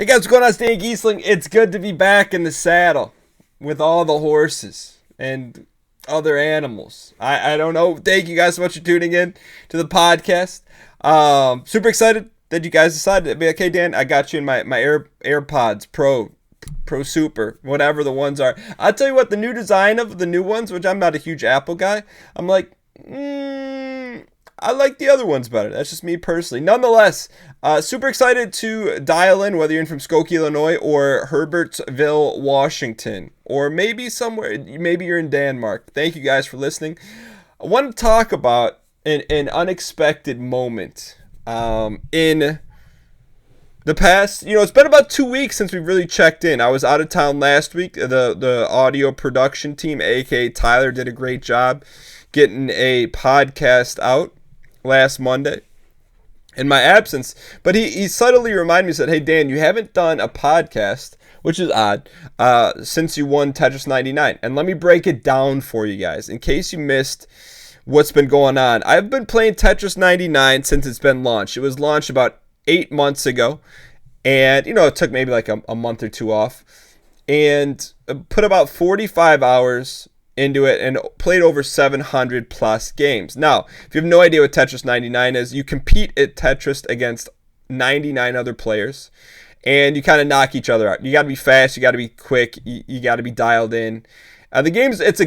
Hey guys, what's going on? It's Dan Gheesling. It's good to be back in the saddle with all the horses and other animals. I don't know. Thank you guys so much for tuning in to the podcast. Super excited that you guys decided to be like, hey Dan, I got you in my AirPods Pro Super, whatever the ones are. I'll tell you what, the new design of the new ones, which I'm not a huge Apple guy, I'm like, I like the other ones better. That's just me personally. Nonetheless, super excited to dial in, whether you're in from Skokie, Illinois, or Herbertsville, Washington, or maybe somewhere, maybe you're in Denmark. Thank you guys for listening. I want to talk about an unexpected moment in the past. It's been about 2 weeks since we've really checked in. I was out of town last week. The audio production team, aka Tyler, did a great job getting a podcast out last Monday in my absence, but he subtly reminded me, said, hey Dan, you haven't done a podcast, which is odd, since you won Tetris 99. And let me break it down for you guys in case you missed what's been going on. I've been playing Tetris 99 since it's been launched. It was launched about 8 months ago, and it took maybe like a month or two off, and put about 45 hours into it and played over 700 plus games. Now, if you have no idea what Tetris 99 is, you compete at Tetris against 99 other players, and you kind of knock each other out. You got to be fast, you got to be quick, you got to be dialed in. The game's it's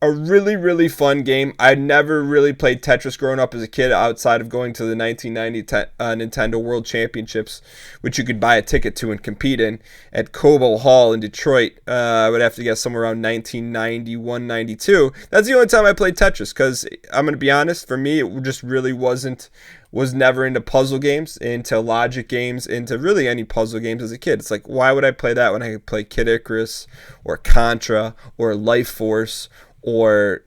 a really, really fun game. I never really played Tetris growing up as a kid outside of going to the 1990 Nintendo World Championships, which you could buy a ticket to and compete in at Cobo Hall in Detroit. I would have to guess somewhere around 1991, 92. That's the only time I played Tetris, because I'm going to be honest, for me, it just really was never into puzzle games, into logic games, into really any puzzle games as a kid. It's like, why would I play that when I could play Kid Icarus or Contra or Life Force, or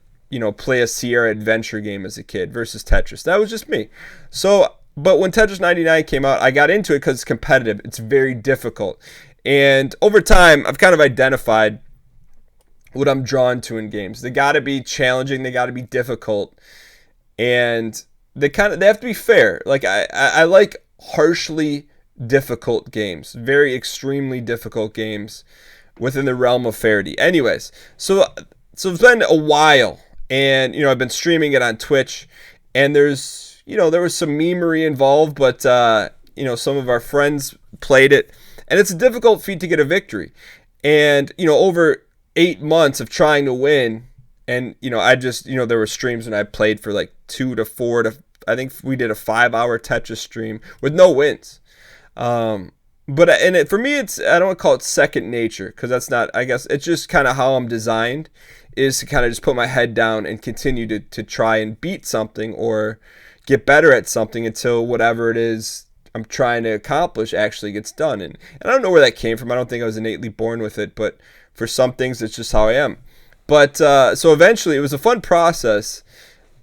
play a Sierra adventure game as a kid versus Tetris? That was just me. So, but when Tetris 99 came out, I got into it because it's competitive. It's very difficult, and over time, I've kind of identified what I'm drawn to in games. They got to be challenging. They got to be difficult, and they have to be fair. Like I like harshly difficult games, very extremely difficult games within the realm of fairity. Anyways, so it's been a while, and I've been streaming it on Twitch, and there was some memery involved, but some of our friends played it, and it's a difficult feat to get a victory. And over 8 months of trying to win, and I just there were streams when I played for like 2 to 4 to, I think we did a 5-hour Tetris stream with no wins. But for me, I don't want to call it second nature, because that's not, I guess it's just kind of how I'm designed, is to kind of just put my head down and continue to try and beat something or get better at something until whatever it is I'm trying to accomplish actually gets done. And I don't know where that came from. I don't think I was innately born with it, but for some things, it's just how I am. But so eventually, it was a fun process,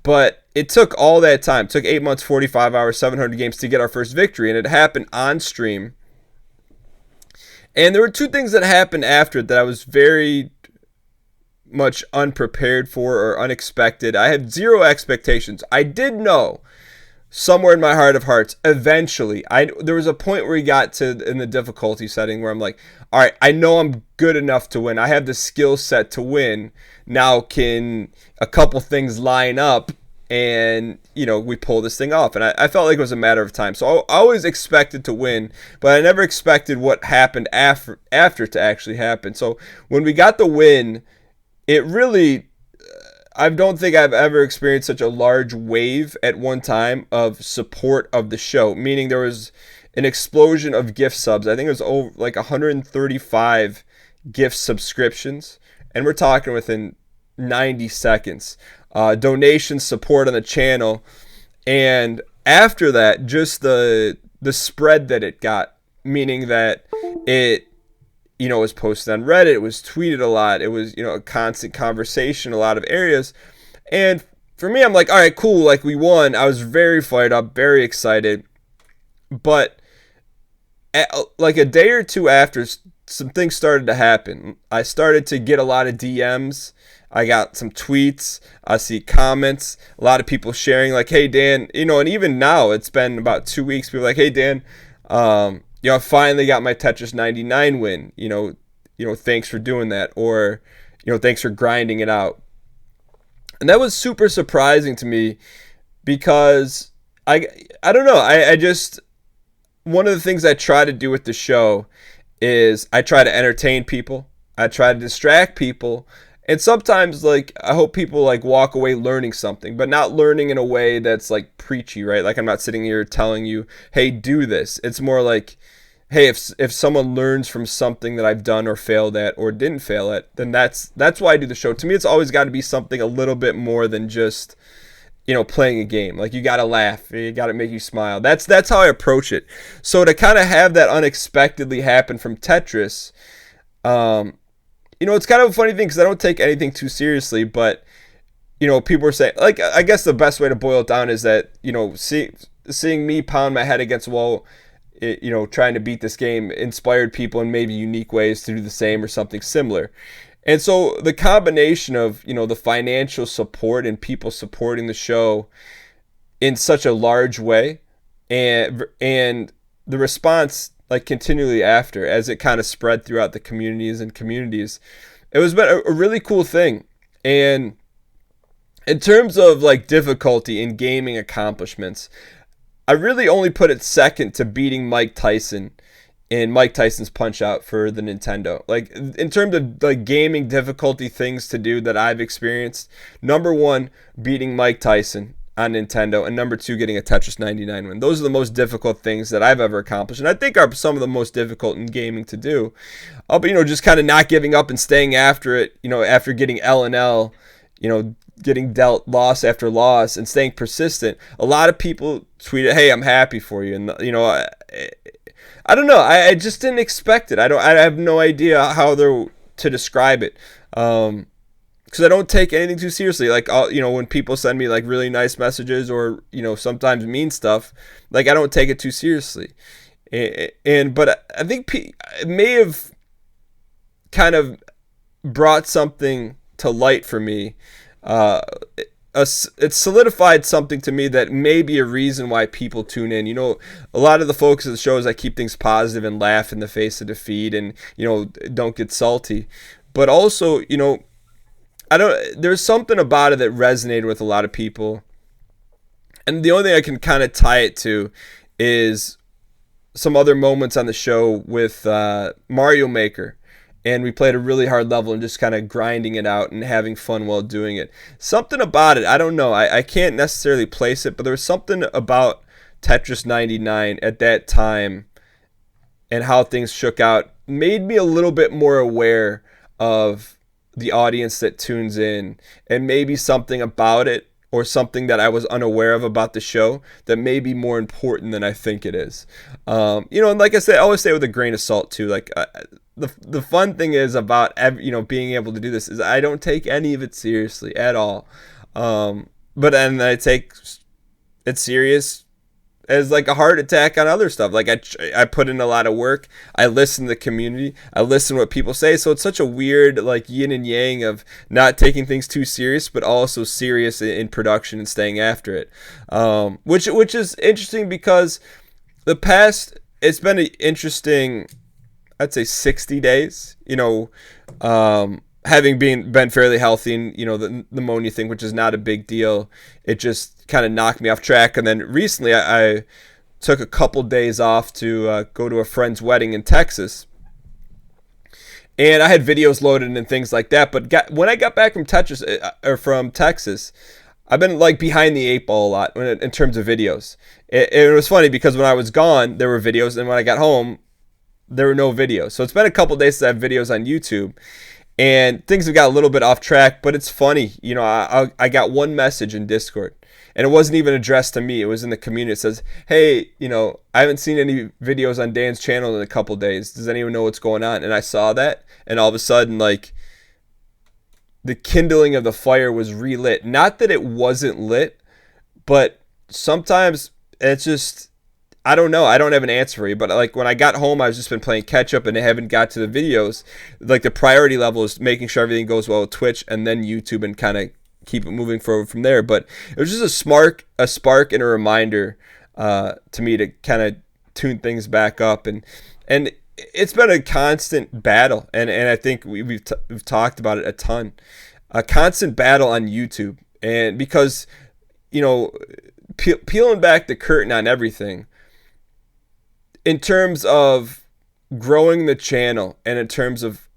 but it took all that time. It took 8 months, 45 hours, 700 games to get our first victory, and it happened on stream. And there were two things that happened after it that I was very much unprepared for or unexpected. I had zero expectations. I did know somewhere in my heart of hearts, eventually, there was a point where we got to in the difficulty setting where I'm like, all right, I know I'm good enough to win. I have the skill set to win. Now can a couple things line up and we pull this thing off? And I felt like it was a matter of time. So I always expected to win, but I never expected what happened after to actually happen. So when we got the win, it really, I don't think I've ever experienced such a large wave at one time of support of the show, meaning there was an explosion of gift subs. I think it was over like 135 gift subscriptions, and we're talking within 90 seconds. Donation support on the channel, and after that, just the spread that it got, meaning that it was posted on Reddit, it was tweeted a lot, it was a constant conversation in a lot of areas. And for me, I'm like, all right, cool, like we won. I was very fired up, very excited, but like a day or two after, some things started to happen. I started to get a lot of DMs. I got some tweets. I see comments. A lot of people sharing like, hey, Dan, and even now it's been about 2 weeks. People are like, hey, Dan, I finally got my Tetris 99 win. Thanks for doing that, or thanks for grinding it out. And that was super surprising to me because I don't know. I just, one of the things I try to do with the show is I try to entertain people. I try to distract people. And sometimes, like, I hope people, like, walk away learning something, but not learning in a way that's, like, preachy, right? Like, I'm not sitting here telling you, hey, do this. It's more like, hey, if someone learns from something that I've done or failed at or didn't fail at, then that's why I do the show. To me, it's always got to be something a little bit more than just, playing a game. Like, you got to laugh. You got to make you smile. That's how I approach it. So to kind of have that unexpectedly happen from Tetris, it's kind of a funny thing because I don't take anything too seriously, but, people are saying, like, I guess the best way to boil it down is that, seeing me pound my head against the wall, trying to beat this game inspired people in maybe unique ways to do the same or something similar. And so the combination of, the financial support and people supporting the show in such a large way and the response like continually after as it kind of spread throughout the communities, it was been a really cool thing. And in terms of like difficulty in gaming accomplishments, I really only put it second to beating Mike Tyson in Mike Tyson's Punch-Out for the Nintendo. Like, in terms of like gaming difficulty things to do that I've experienced, number one, beating Mike Tyson on Nintendo, and number two, getting a Tetris 99 win. Those are the most difficult things that I've ever accomplished, and I think are some of the most difficult in gaming to do. But just kind of not giving up and staying after it, after getting L and L, getting dealt loss after loss and staying persistent. A lot of people tweeted, "Hey, I'm happy for you," and I don't know. I just didn't expect it. I have no idea how to describe it. Because I don't take anything too seriously. Like, when people send me like really nice messages or sometimes mean stuff, like I don't take it too seriously. But I think it may have kind of brought something to light for me. It solidified something to me that may be a reason why people tune in. A lot of the focus of the show is I keep things positive and laugh in the face of defeat and, don't get salty. But also, there's something about it that resonated with a lot of people. And the only thing I can kind of tie it to is some other moments on the show with Mario Maker. And we played a really hard level and just kind of grinding it out and having fun while doing it. Something about it, I don't know. I can't necessarily place it, but there was something about Tetris 99 at that time and how things shook out made me a little bit more aware of the audience that tunes in, and maybe something about it or something that I was unaware of about the show that may be more important than I think it is. And like I said, I always say it with a grain of salt too. Like the fun thing is about being able to do this is I don't take any of it seriously at all. But then I take it serious as like a heart attack on other stuff. Like I put in a lot of work. I listen to the community. I listen to what people say. So it's such a weird like yin and yang of not taking things too serious, but also serious in production and staying after it. Which is interesting because it's been an interesting, I'd say 60 days, having been fairly healthy and, the pneumonia thing, which is not a big deal. It just kind of knocked me off track. And then recently I took a couple days off to go to a friend's wedding in Texas. And I had videos loaded and things like that. But when I got back from from Texas, I've been like behind the eight ball a lot in terms of videos. It was funny because when I was gone, there were videos. And when I got home, there were no videos. So it's been a couple days since I have videos on YouTube. And things have got a little bit off track, but it's funny. I got one message in Discord, and it wasn't even addressed to me. It was in the community. It says, hey, I haven't seen any videos on Dan's channel in a couple days. Does anyone know what's going on? And I saw that, and all of a sudden, like, the kindling of the fire was relit. Not that it wasn't lit, but sometimes it's just, I don't know. I don't have an answer for you. But like when I got home, I've just been playing catch up and I haven't got to the videos. Like the priority level is making sure everything goes well with Twitch and then YouTube and kind of keep it moving forward from there. But it was just a spark and a reminder to me to kind of tune things back up, and it's been a constant battle, and I think we've talked about it a ton, a constant battle on YouTube, and because peeling back the curtain on everything in terms of growing the channel and in terms of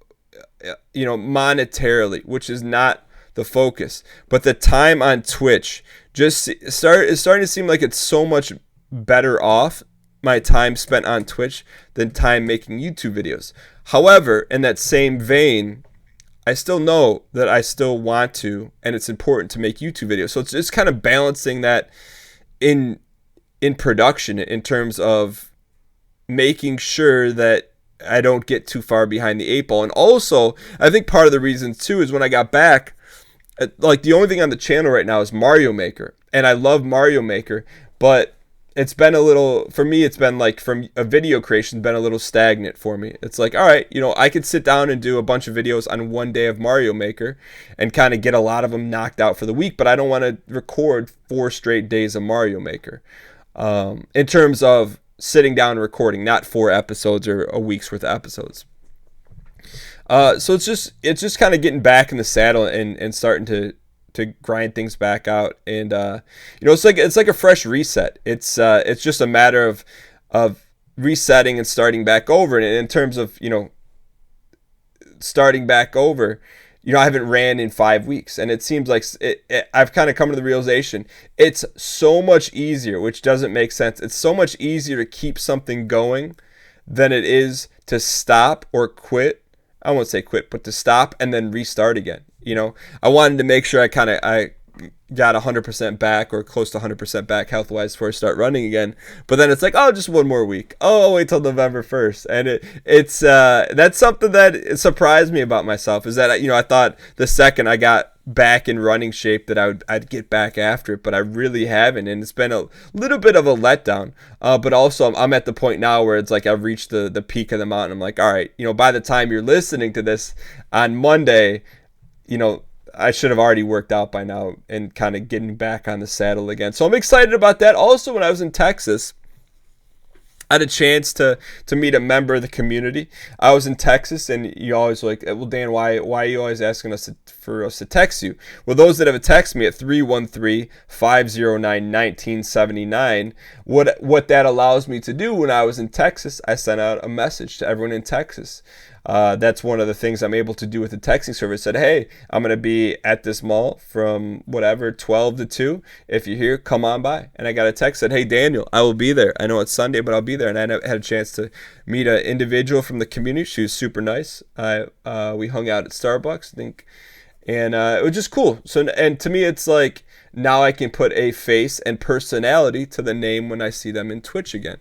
monetarily, which is not the focus, but the time on Twitch is starting to seem like it's so much better off my time spent on Twitch than time making YouTube videos. However, in that same vein, I still know that I still want to, and it's important to make YouTube videos. So it's just kind of balancing that in production in terms of making sure that I don't get too far behind the eight ball. And also, I think part of the reason too is when I got back, like the only thing on the channel right now is Mario Maker, and I love Mario Maker, but it's been a little, for me, it's been like from a video creation, been a little stagnant for me. It's like, all right, I could sit down and do a bunch of videos on one day of Mario Maker and kind of get a lot of them knocked out for the week, but I don't want to record 4 straight days of Mario Maker. In terms of sitting down and recording, not 4 episodes or a week's worth of episodes. So it's just kind of getting back in the saddle and starting to grind things back out, and it's like a fresh reset. It's just a matter of resetting and starting back over. And in terms of starting back over, I haven't ran in 5 weeks, and it seems like I've kind of come to the realization it's so much easier, which doesn't make sense. It's so much easier to keep something going than it is to stop or quit. I won't say quit, but to stop and then restart again. I wanted to make sure I got 100% back or close to 100% back health-wise before I start running again. But then it's like, oh, just one more week. Oh, I'll wait till November 1st. And it's that's something that surprised me about myself, is that I thought the second I got back in running shape that I'd get back after it, but I really haven't, and it's been a little bit of a letdown. But also I'm at the point now where it's like I've reached the peak of the mountain. I'm like, all right, by the time you're listening to this on Monday, I should have already worked out by now and kind of getting back on the saddle again. So I'm excited about that. Also, when I was in Texas, I had a chance to meet a member of the community. I was in Texas, and you always like, well, Dan, why are you always asking us for us to text you? Well, those that have texted me at 313-509-1979, what that allows me to do when I was in Texas, I sent out a message to everyone in Texas. That's one of the things I'm able to do with the texting service. Said, hey, I'm going to be at this mall from 12 to 2. If you're here, come on by. And I got a text that, hey, Daniel, I will be there. I know it's Sunday, but I'll be there. And I had a chance to meet an individual from the community. She was super nice. We hung out at Starbucks, I think. And it was just cool. So, and to me, it's like now I can put a face and personality to the name when I see them in Twitch again.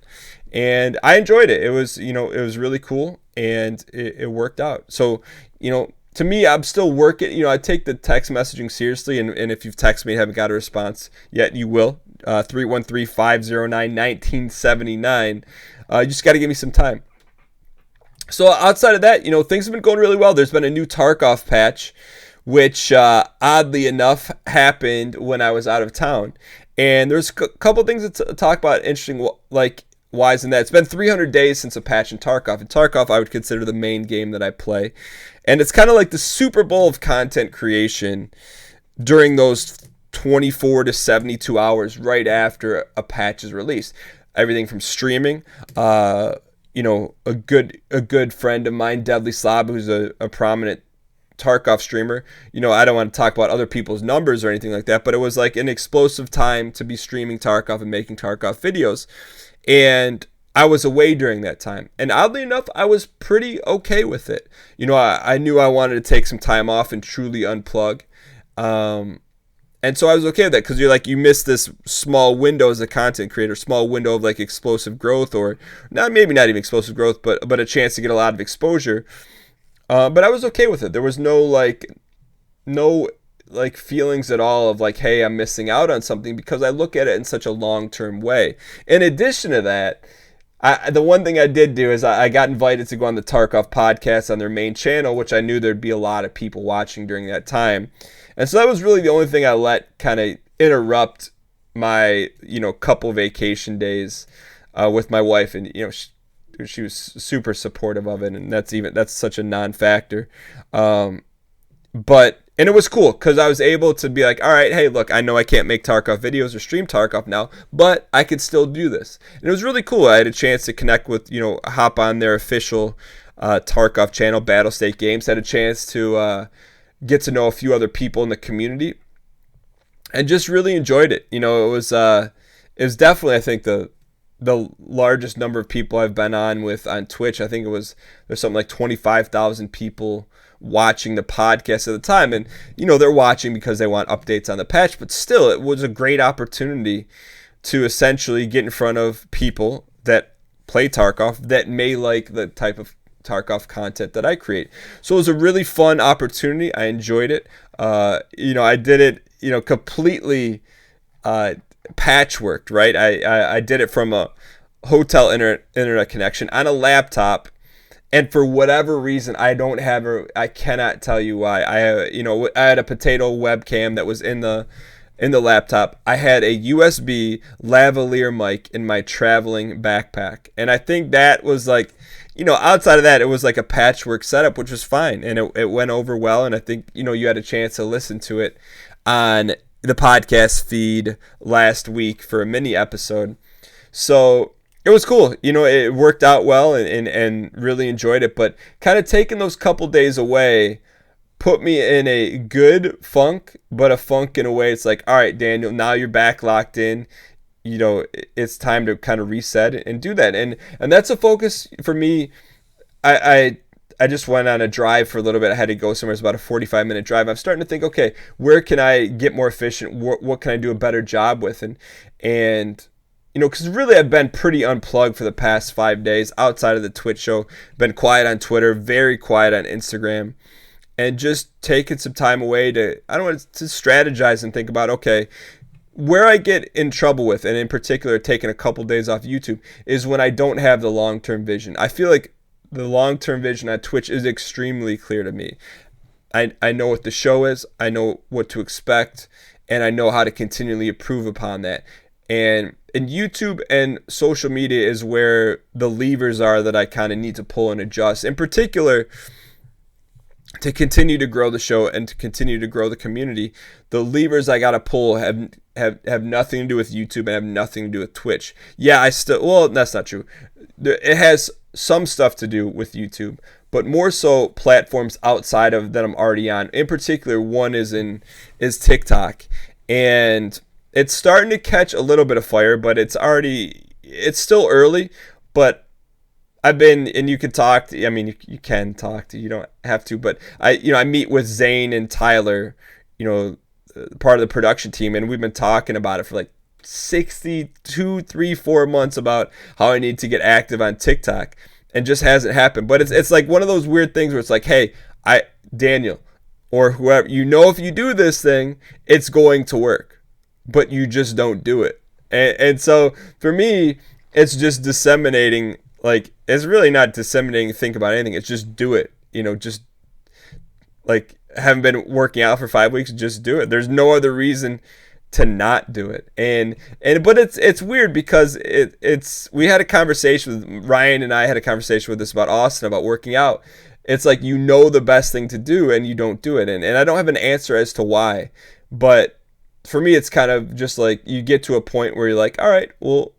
And I enjoyed it. It was, it was really cool, and it worked out. So, to me, I'm still working. I take the text messaging seriously, and if you've texted me and haven't got a response yet, you will. 313-509-1979. You just got to give me some time. So outside of that, things have been going really well. There's been a new Tarkov patch, which oddly enough happened when I was out of town. And there's a couple things to talk about interesting, like wise in that. It's been 300 days since a patch in Tarkov. And Tarkov I would consider the main game that I play. And it's kind of like the Super Bowl of content creation during those 24 to 72 hours right after a patch is released. Everything from streaming, a good friend of mine, Deadly Slob, who's a prominent Tarkov streamer. I don't want to talk about other people's numbers or anything like that, but it was like an explosive time to be streaming Tarkov and making Tarkov videos. And I was away during that time. And oddly enough, I was pretty okay with it. I knew I wanted to take some time off and truly unplug. And so I was okay with that, because you miss this small window as a content creator, small window of like explosive growth, or maybe not even explosive growth, but a chance to get a lot of exposure. But I was okay with it. There was no feelings at all of like, hey, I'm missing out on something, because I look at it in such a long-term way. In addition to that, the one thing I did do is I got invited to go on the Tarkov podcast on their main channel, which I knew there'd be a lot of people watching during that time. And so that was really the only thing I let kind of interrupt my, couple vacation days with my wife, and she was super supportive of it, and that's such a non-factor. And it was cool because I was able to be like, all right, hey, look, I know I can't make Tarkov videos or stream Tarkov now, but I could still do this. And it was really cool. I had a chance to connect with, hop on their official Tarkov channel, Battle State Games. Had a chance to get to know a few other people in the community, and just really enjoyed it. It was definitely, I think, the largest number of people I've been on Twitch. I think there's something like 25,000 people watching the podcast at the time, and they're watching because they want updates on the patch, but still, it was a great opportunity to essentially get in front of people that play Tarkov that may like the type of Tarkov content that I create. So it was a really fun opportunity. I enjoyed it. I did it completely patchworked, right? I did it from a hotel internet connection on a laptop. And for whatever reason, I cannot tell you why. I had a potato webcam that was in the laptop. I had a USB lavalier mic in my traveling backpack. And I think that was like, outside of that, it was like a patchwork setup, which was fine. And it went over well. And I think, you had a chance to listen to it on the podcast feed last week for a mini episode. So it was cool. It worked out well and really enjoyed it. But kind of taking those couple days away put me in a good funk, but a funk in a way it's like, all right, Daniel, now you're back locked in. It's time to kind of reset and do that. And that's a focus for me. I just went on a drive for a little bit. I had to go somewhere. It's about a 45-minute drive. I'm starting to think, okay, where can I get more efficient? What can I do a better job with? And because really I've been pretty unplugged for the past 5 days outside of the Twitch show. Been quiet on Twitter, very quiet on Instagram, and just taking some time away to strategize and think about, okay, where I get in trouble with, and in particular taking a couple days off YouTube, is when I don't have the long-term vision. I feel like the long-term vision on Twitch is extremely clear to me. I know what the show is, I know what to expect, and I know how to continually improve upon that. And YouTube and social media is where the levers are that I kind of need to pull and adjust. In particular, to continue to grow the show and to continue to grow the community, the levers I got to pull have nothing to do with YouTube and have nothing to do with Twitch. Yeah, that's not true. It has some stuff to do with YouTube, but more so platforms outside of that I'm already on. In particular, one is TikTok, and it's starting to catch a little bit of fire, but it's still early. But and you can talk. You can talk to. You don't have to, but I meet with Zane and Tyler, part of the production team, and we've been talking about it for like 4 months about how I need to get active on TikTok, and just hasn't happened. But it's like one of those weird things where it's like, hey, Daniel, or whoever, if you do this thing, it's going to work, but you just don't do it. And so for me, it's just disseminating. Like, it's really not disseminating think about anything. It's just do it. Just like, haven't been working out for 5 weeks, just do it. There's no other reason to not do it. But it's weird because we had a conversation with Ryan, and I had a conversation with this about Austin about working out. It's like, the best thing to do and you don't do it. And I don't have an answer as to why, but for me, it's kind of just like you get to a point where you're like, all right, well,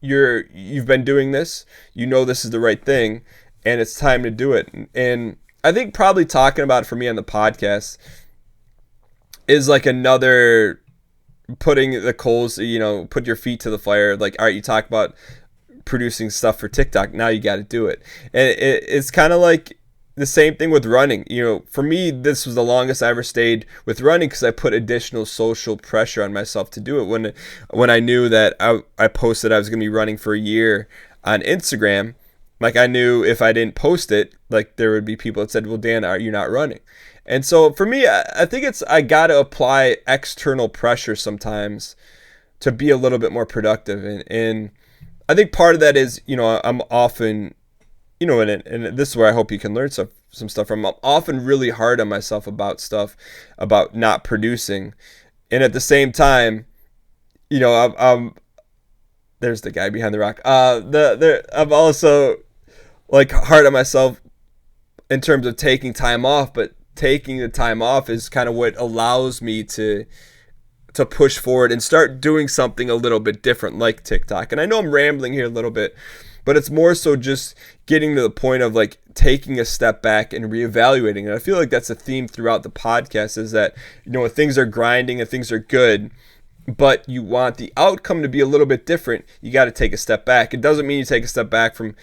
you've been doing this, this is the right thing, and it's time to do it. And I think probably talking about it for me on the podcast is like another putting the coals, put your feet to the fire. Like, all right, you talk about producing stuff for TikTok, now you got to do it. And it's kind of like the same thing with running. For me, this was the longest I ever stayed with running because I put additional social pressure on myself to do it. When I knew that I posted I was going to be running for a year on Instagram, like I knew if I didn't post it, like there would be people that said, well, Dan, are you not running? And so for me, I think I got to apply external pressure sometimes to be a little bit more productive. And I think part of that is, I'm often, and this is where I hope you can learn some stuff from. I'm often really hard on myself about stuff, about not producing. And at the same time, I'm there's the guy behind the rock. I'm also like hard on myself in terms of taking time off, but taking the time off is kind of what allows me to push forward and start doing something a little bit different, like TikTok. And I know I'm rambling here a little bit, but it's more so just getting to the point of like taking a step back and reevaluating. And I feel like that's a theme throughout the podcast, is that, you know, when things are grinding and things are good, but you want the outcome to be a little bit different, you got to take a step back. It doesn't mean you take a step back from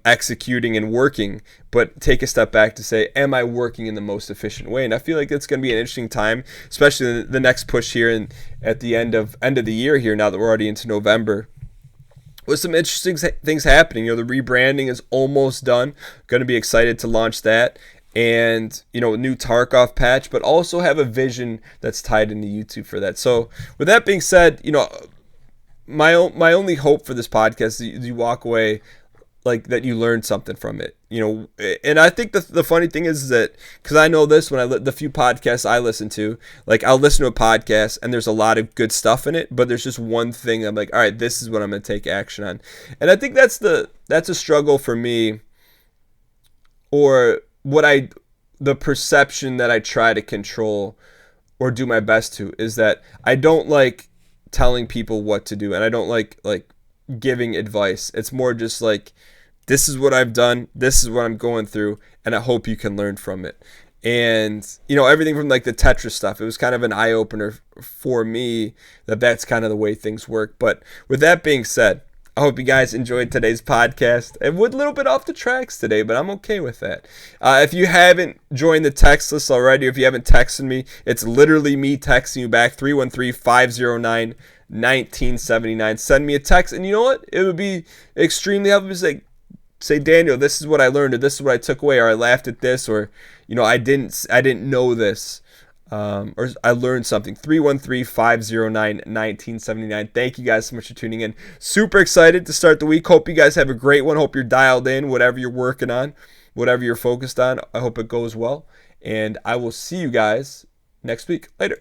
executing and working, but take a step back to say, am I working in the most efficient way? And I feel like it's going to be an interesting time, especially the next push here and at the end of the year here, now that we're already into November, with some interesting things happening. You know, the rebranding is almost done. Going to be excited to launch that. And, you know, a new Tarkov patch, but also have a vision that's tied into YouTube for that. So with that being said, you know, my only hope for this podcast is you walk away like that you learned something from it, you know. And I think the funny thing is that, because I know this, when the few podcasts I listen to, like I'll listen to a podcast and there's a lot of good stuff in it, but there's just one thing I'm like, all right, this is what I'm going to take action on. And I think that's a struggle for me, or the perception that I try to control or do my best to, is that I don't like telling people what to do, and I don't like giving advice. It's more just like, this is what I've done, this is what I'm going through, and I hope you can learn from it. And, you know, everything from like the Tetris stuff, it was kind of an eye-opener for me that that's kind of the way things work. But with that being said, I hope you guys enjoyed today's podcast. It went a little bit off the tracks today, but I'm okay with that. If you haven't joined the text list already, or if you haven't texted me, it's literally me texting you back, 313-509-1979. Send me a text, and you know what? It would be extremely helpful to say, Daniel, this is what I learned, or this is what I took away, or I laughed at this, or, you know, I didn't know this. Or I learned something. 313-509-1979. Thank you guys so much for tuning in. Super excited to start the week. Hope you guys have a great one. Hope you're dialed in, whatever you're working on, whatever you're focused on. I hope it goes well. And I will see you guys next week. Later.